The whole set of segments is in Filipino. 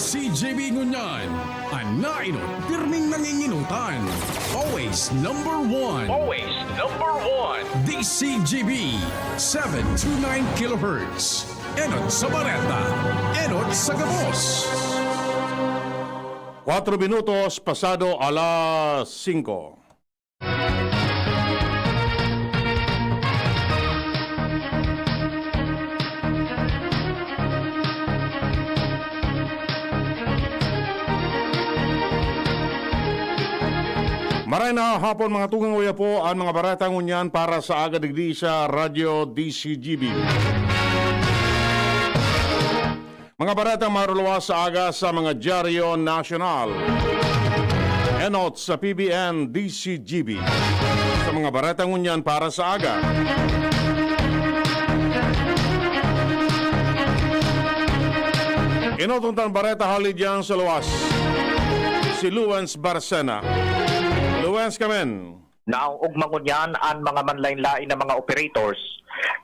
DCGB ngunyan, anainot, pirming nanginginutan. Always number one. Always number one. DCGB, 729 kilohertz. Enot sa Bareta, enot sa Gabos. 4 minutos pasado alas 5. Maray na hapon mga tugang uya po ang mga baratang unyan para sa aga digdi sa Radyo DCGB. Mga baratang maruluwas sa aga sa mga dyaryo nasyonal. Enot sa PBN DCGB. Sa mga baratang unyan para sa aga. Inotong tan bareta halid yan sa luwas. Si Luens Barcena. Luens kamen. Naugmangon yan ang mga manlain-lain na mga operators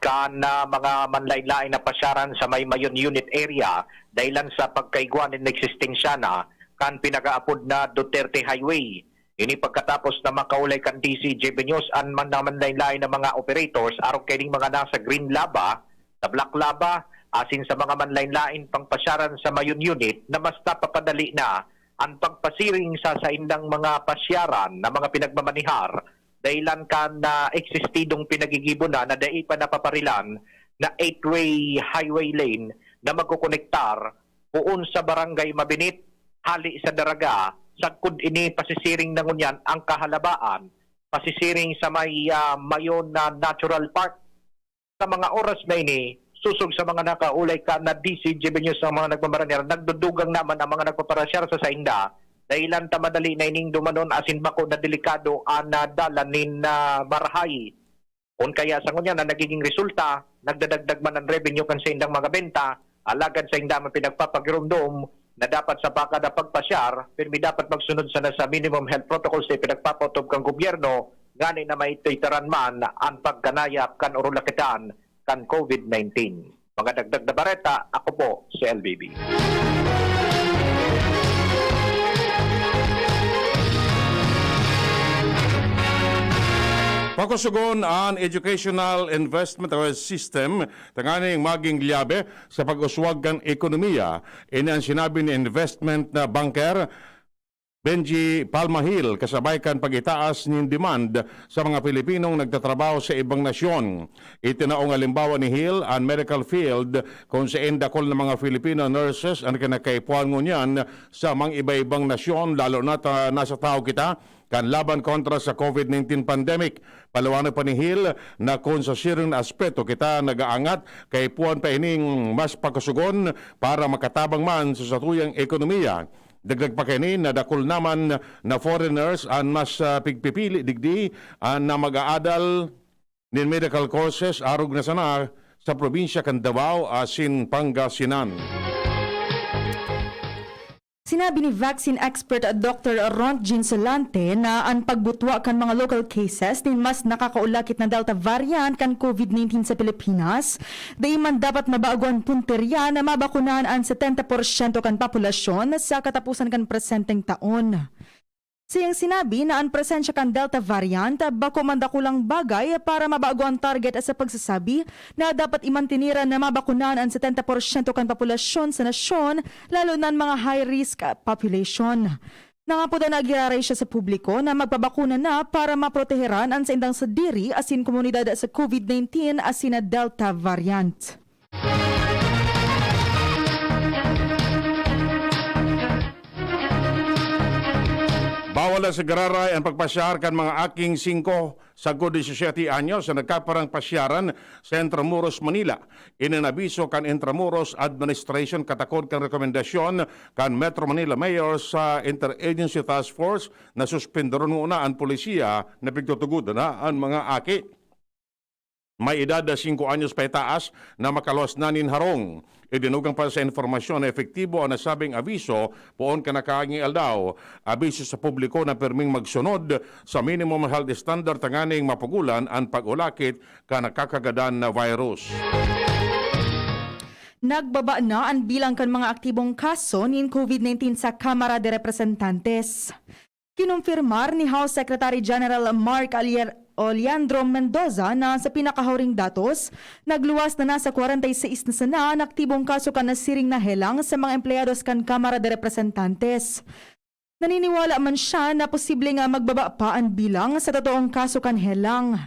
kan mga manlain-lain na pasyaran sa may mayon unit area dahilan sa pagkaigwan ng existensya na kan pinagaapod na Duterte Highway. Ini pagkatapos na makaulay kan DCGB News ang manlain-lain na mga operators araw kaining mga nasa green laba, sa black laba, asin sa mga manlain-lain pang pasyaran sa mayon unit na mas napapadali na ang pagpasiring sa indang mga pasyaran na mga pinagmamanihar dahilan kan na eksistidong pinagigibo na dahil pa napaparilan na 8-way highway lane na magkukonektar puon sa barangay Mabinit, hali sa Daraga, sagkod ini pasisiring na ngunyan ang kahalabaan, pasisiring sa may mayon na natural park. Sa mga oras na ini, susog sa mga nakaulay ka na DCGB News sa mga nagmamaranir, nagdudugang naman ang mga nagpaparasyar sa sainda dahilan tamadali na ining dumanon asin bako na delikado ang dalanin na barahay. Kung kaya sa ngunya na nagiging resulta, nagdadagdag man ang revenue kan sa indang mga benta, alagad sa indang pinagpapagirumdom na dapat sa baka na pagpasyar, pero dapat magsunod sana sa minimum health protocols na pinagpapatob kang gobyerno, gani na may titaran man ang pagkanayap kan urulakitan kan COVID-19. Mga dagdag na bareta, ako po si LBB. Pakusugon ang educational investment system tanganing maging liabe sa pag-uswag kan ekonomiya. Ini ang sinabi ni investment na banker Benji Palmahil kasabay kan pag-itaas ng demand sa mga Pilipinong nagtatrabaho sa ibang nasyon. Itinaong halimbawa ni Hill ang medical field kung saan dakol ng mga Filipino nurses ang kinakaipuan ngunyan sa mga iba-ibang nasyon lalo na nasa tao kita kan laban kontra sa COVID-19 pandemic. Palawanag pa ni Hill na kung sa sirang aspeto kita nagaangat kay puan pa ining mas pagkasugon para makatabang man sa satuyang ekonomiya. Dagdag pa kini na dakol naman na foreigners ang mas pigpipili digdi na mag-aadal nin medical courses arog na sana sa probinsya kan Davao asin Pangasinan. Sinabi ni vaccine expert Dr. Ron Ginsolante na ang pagbutwa kan mga local cases ni mas nakakaulakit na Delta variant kan COVID-19 sa Pilipinas, di man dapat mabaaguan punteriya na mabakunahan ang 70% kan populasyon sa katapusan kan presenteng taon. Siyang sinabi na ang presensya kan Delta variant bako mandakulang bagay para mabago ang target sa pagsasabi na dapat imantinira na mabakunan ang 70% kan populasyon sa nasyon lalo na ang mga high-risk population. Nangapuda na agiraray siya sa publiko na magpabakuna na para maproteheran ang sa indang sadiri asin komunidad sa COVID-19 asin na Delta variant. Bawal na sa gararay ang pagpasyar kan mga aking 5 sa 17 anyos sa nagkaparang pasyaran sa Intramuros, Manila. Inanabiso kan Intramuros Administration katakod kan rekomendasyon kan Metro Manila Mayor sa Interagency Task Force na suspendoron muna ang polisiya na pigtutugod na ang mga aki. May edad na 5 anyos pa itaas na makaluwas na nin harong. Idinugang pa sa informasyon na efektibo ang nasabing abiso poon ka nakaangial daw. Abiso sa publiko na perming magsunod sa minimum health standard tanganing mapugulan ang pag-ulakit ka nakakagadan na virus. Nagbaba na ang bilang kan mga aktibong kaso ni COVID-19 sa Kamara de Representantes. Kinumpirmar ni House Secretary General Mark Oleandro Mendoza na sa pinakahuring datos, nagluwas na nasa 46 na sana ang aktibong kaso kan nasiring na helang sa mga empleados kan Kamara de Representantes. Naniniwala man siya na posible nga magbaba pa ang bilang sa totoong kaso kan helang.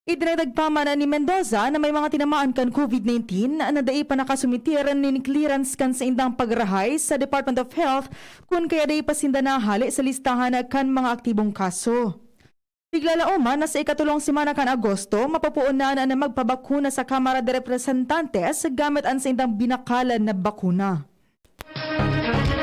Idinagdag pa man ni Mendoza na may mga tinamaan kan COVID-19 na dai pa nakasumitir ni clearance kan sa indang pagrahay sa Department of Health kung kaya dai pa sinda nahali sa listahan kan mga aktibong kaso. Biglalauman na sa ikatulong simana kan Agosto, mapapuon na magpabakuna sa Kamara de Representantes gamit ang sa indang binakalan na bakuna.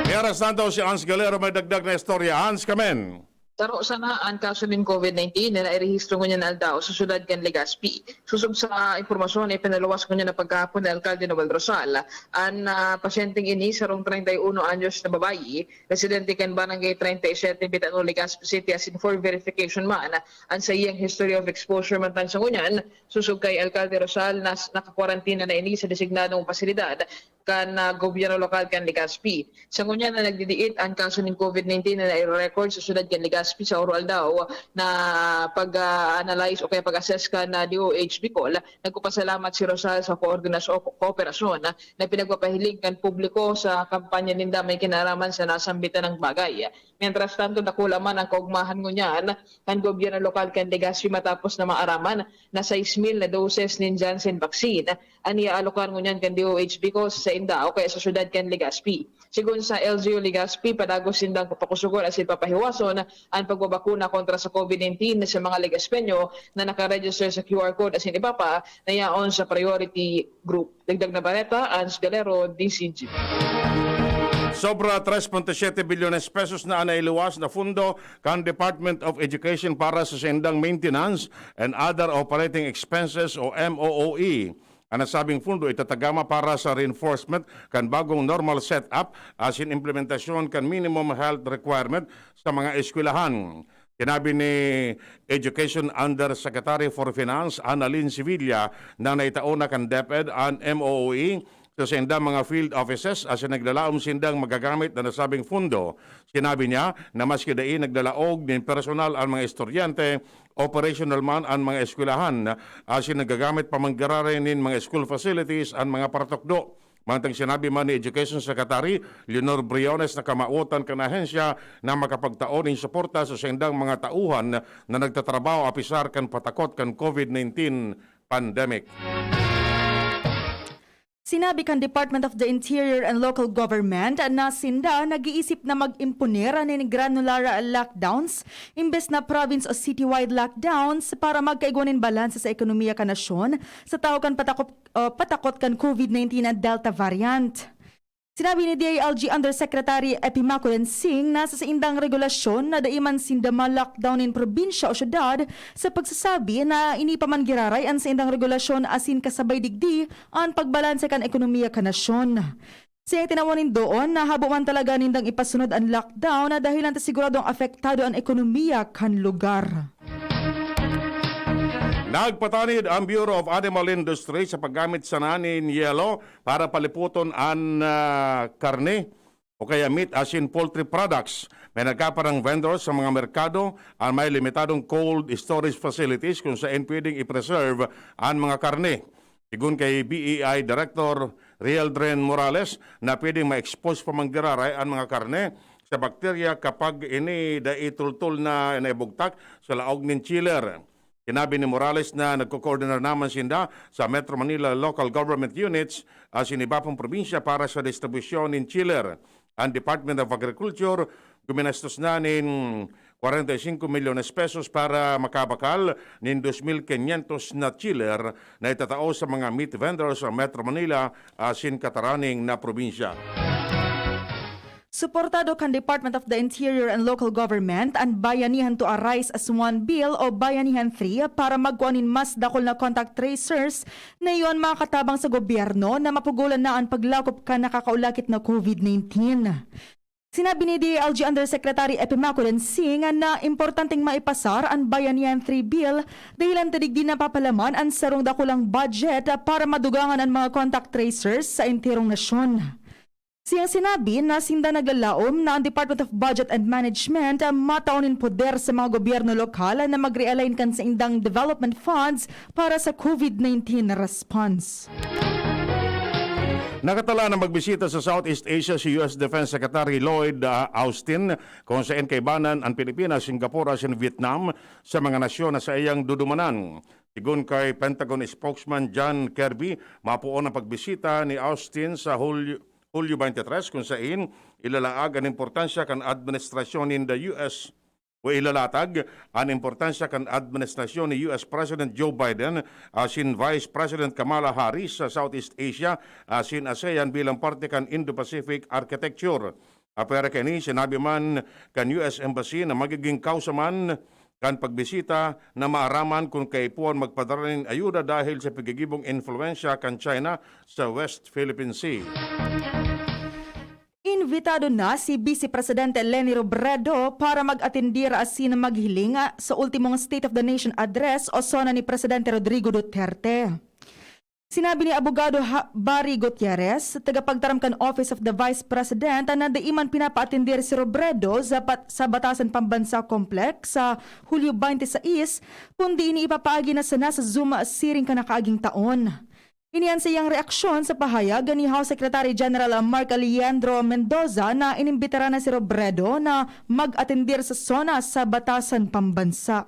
Meras na daw si Hans Galero may dagdag na istorya. Hans, kamen. Taro sana ang kaso ng COVID-19 na nairehistro ko niya na aldao sa syudad kan Legazpi. Susog sa impormasyon ay pinalawas ko niya na pagkahapon ng Alcalde Noel Rosal. Ang pasyenteng ini sarong 31 anyos na babayi, residente kan Barangay 37 Bitano, Legazpi City, as in for verification man ang sa iyang history of exposure man tan sa kunyan. Susog kay Alcalde Rosal na nakakwarantina na ini sa designadong pasilidad kan gobyerno lokal kan Legazpi. Sa kunyan na nagdidiit ang kaso ng COVID-19 na nai-record sa syudad kan Legazpi sa oral daw na pag-analyze o kaya pag-assess ka na DOH Bicol. Nagpapasalamat si Rosal sa kooperasyon na pinagpapahilig kan publiko sa kampanya ninda may kinaraman sa nasambitan ng bagay. Mientras tanto, nakula man ang kaugmahan ko niyan kan gobyerno lokal kan Legazpi matapos na maaraman na 6,000 na doses ng Janssen vaccine ang iaalokan ko niyan kan DOH Bicol sa inda o kaya sa syudad kan Legazpi. Sigun sa LGU Legazpi, padagos sindang papakusugon at papahiwason ang pagbabakuna kontra sa COVID-19 sa mga Legazpenyo na nakaregister sa QR code as inipapa na yaon sa priority group. Dagdag na baleta, Ans Galero, DCG. Sobra 3.7 bilyones pesos na nailuwas na fundo kan Department of Education para sa sendang maintenance and other operating expenses o MOOE. Ang nasabing fundo itatagama para sa reinforcement kan bagong normal setup as in implementasyon kan minimum health requirement sa mga eskwelahan. Sinabi ni Education Undersecretary for Finance Annalyn Sevilla na naitaon na kan DepEd ang MOOE sa sendang mga field offices as naglalaom sindang magagamit na nasabing fundo. Sinabi niya na maski dai nagdalaog din personal ang mga estudyante, operational man ang mga eskwelahan as nagagamit pamanggarare nin mga school facilities ang mga paratokdo. Mantang sinabi man ni Education Secretary Leonor Briones na kamautan kan ahensya na makapagtaon ng suporta sa sendang mga tauhan na nagtatrabaho apisar kan patakot kan COVID-19 pandemic. Sinabi kan Department of the Interior and Local Government na sinda nag-iisip na mag-imponer ng granular lockdowns imbes na province o citywide lockdowns para magkaiguanin balansa sa ekonomiya kan nasyon sa tao kan patakot kan COVID-19 at Delta variant. Sinabi ni DILG Undersecretary Epimaculen Singh na sa indang regulasyon na daiman sinda ma-lockdown in probinsya o syudad sa pagsasabi na ini pa man giraray ang sa indang regulasyon asin kasabay digdi ang pagbalanse kan ekonomiya kan nasyon. Siya tinawanin doon na habo man talaga nindang ipasunod ang lockdown na dahilan ta siguradong apektado ang ekonomiya kan lugar. Nagpatanid ang Bureau of Animal Industry sa paggamit sa nanin yelo para paliputon ang karne o kaya meat as in poultry products. May nagkaparang vendors sa mga merkado ang may limitadong cold storage facilities kung saan pwedeng i-preserve ang mga karne. Sigun kay BEI Director Rieldren Morales na pwedeng ma-expose pamanggiraray ang mga karne sa bakterya kapag ini daitultul na naibugtak sa laog ng chiller. Sinabi ni Morales na nagko-coordinar naman sinda sa Metro Manila local government units as iba pang probinsya para sa distribusyon ng chiller. Ang Department of Agriculture guminastos na ng 45 milyones pesos para makabakal ng 2,500 na chiller na itatao sa mga meat vendors sa Metro Manila asin kataraning na probinsya. Suportado kan Department of the Interior and Local Government ang Bayanihan to Arise as One Bill o Bayanihan 3 para magkuhanin mas dakol na contact tracers na iyon makakatabang sa gobyerno na mapugulan na ang paglakop ka nakakaulakit na COVID-19. Sinabi ni DILG Undersecretary Epimaco Densing na importanteng maipasar ang Bayanihan 3 Bill dahilan tadig din napapalaman ang sarong dakulang budget para madugangan ang mga contact tracers sa entirong nasyon. Siyang sinabi na sinda naglalaom na ang Department of Budget and Management mataunin poder sa mga gobyerno lokal na mag-realign kan sa indang development funds para sa COVID-19 response. Nakatala na magbisita sa Southeast Asia si U.S. Defense Secretary Lloyd Austin kung saan kaibanan ang Pilipinas, Singapore at Vietnam sa mga nasyon na sa iyang dudumanan. Sigun kay Pentagon spokesman John Kirby, mapuon ang pagbisita ni Austin sa Hulyo 23 kung saan ilalaag ang importansya kan administrasyon in the U.S. o ilalatag ang importansya kan administrasyon ni U.S. President Joe Biden asin Vice President Kamala Harris sa Southeast Asia asin ASEAN bilang parte kan Indo-Pacific Architecture. Apera kani sinabi man kan U.S. Embassy na magiging kausaman kan pagbisita na maaraman kung kaipuan magpadala ng ayuda dahil sa pagigibong influensya kan China sa West Philippine Sea. Invitado na si Vice Presidente Leni Robredo para mag-atendir asin maghiling sa ultimong State of the Nation address o sona ni Presidente Rodrigo Duterte. Sinabi ni Abogado Barry Gutierrez, tagapagtaramkan Office of the Vice President, na daiman pinapa-atendir si Robredo sa Batasan Pambansa Complex sa Hulyo 26, kundi iniipapaagi na sana sa Zoom siring kanakaaging taon. Iniyan sa iyang reaksyon sa pahayag ni House Secretary General Mark Alejandro Mendoza na inimbitara na si Robredo na mag-atendir sa SONA sa Batasan Pambansa.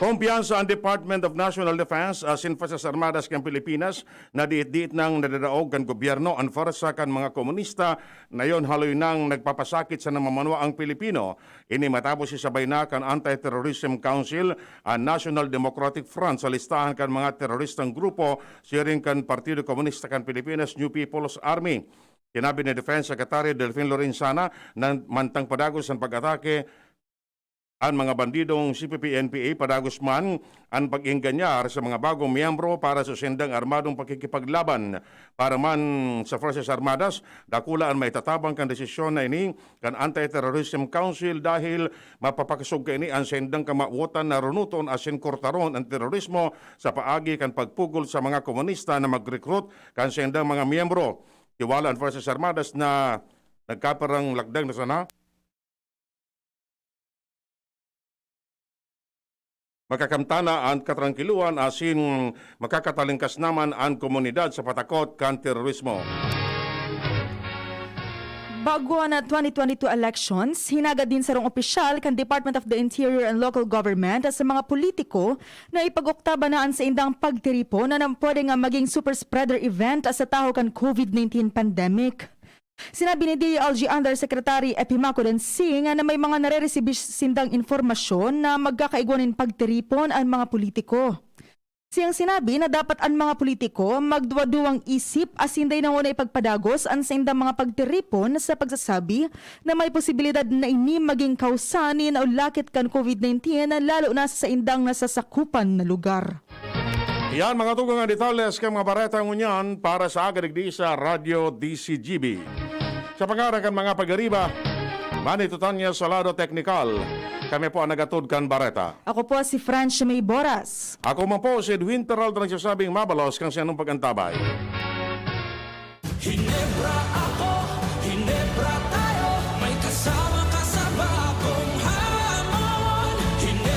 Kumpiyansa ang Department of National Defense asin Forces Armadas ng Pilipinas na diit-diit nang nadadaog kan gobyerno ang forsa kan mga komunista na yon haloy nang nagpapasakit sa namamanwa ang Pilipino. Ini matapos isabay na kan Anti-Terrorism Council ang National Democratic Front sa listahan kan mga teroristang grupo siring kan Partido Komunista kan Pilipinas New People's Army. Sinabi ni Defense Secretary Delfin Lorenzana na mantang padagos ang pag-atake ang mga bandidong CPP-NPA padagos man ang pag-inganyar sa mga bagong miyembro para sa sendang armadong pakikipaglaban. Para man sa Forces Armadas, dakula ang may tatabang kan desisyon na ini kan Anti-Terrorism Council dahil mapapakasog ka ini ang sendang kamauotan na runuton asin kortaron ang terorismo sa paagi kan pagpugol sa mga komunista na mag-recruit kan sendang mga miyembro. Tiwala ang Forces Armadas na nagkaparang lagdang na sana makakamtana ang katrangkiluan asin makakatalingkas naman ang komunidad sa patakot kan terorismo. Bago na 2022 elections, hinagad din sa rong opisyal kan Department of the Interior and Local Government sa mga politiko na ipag-oktaba naan sa indang pagtiripo na pwede nga maging super spreader event sa taho kan COVID-19 pandemic. Sinabi ni DILG Undersecretary Epimaco Densing na may mga nare-receive sindang informasyon na magkakaigwanin pagtiripon ang mga politiko. Siyang sinabi na dapat ang mga politiko magduwa-duwang isip asinday na una ipagpadagos ang sindang mga pagtiripon sa pagsasabi na may posibilidad na ini maging kausanin o lakit kan COVID-19 lalo na sa indang nasasakupan na lugar. Yan mga tugang nga detalles kay mga baretang unyan para sa agadigdi sa Radio DCGB. Sa pangarakan mga pagariba, Manny Tutanya Salado Technical. Kami po ang nagatod kan bareta. Ako po si Franz May Boras. Ako man po si Edwin Terraldo nagsasabing mabalos kang siyanong pagantabay. Ginebra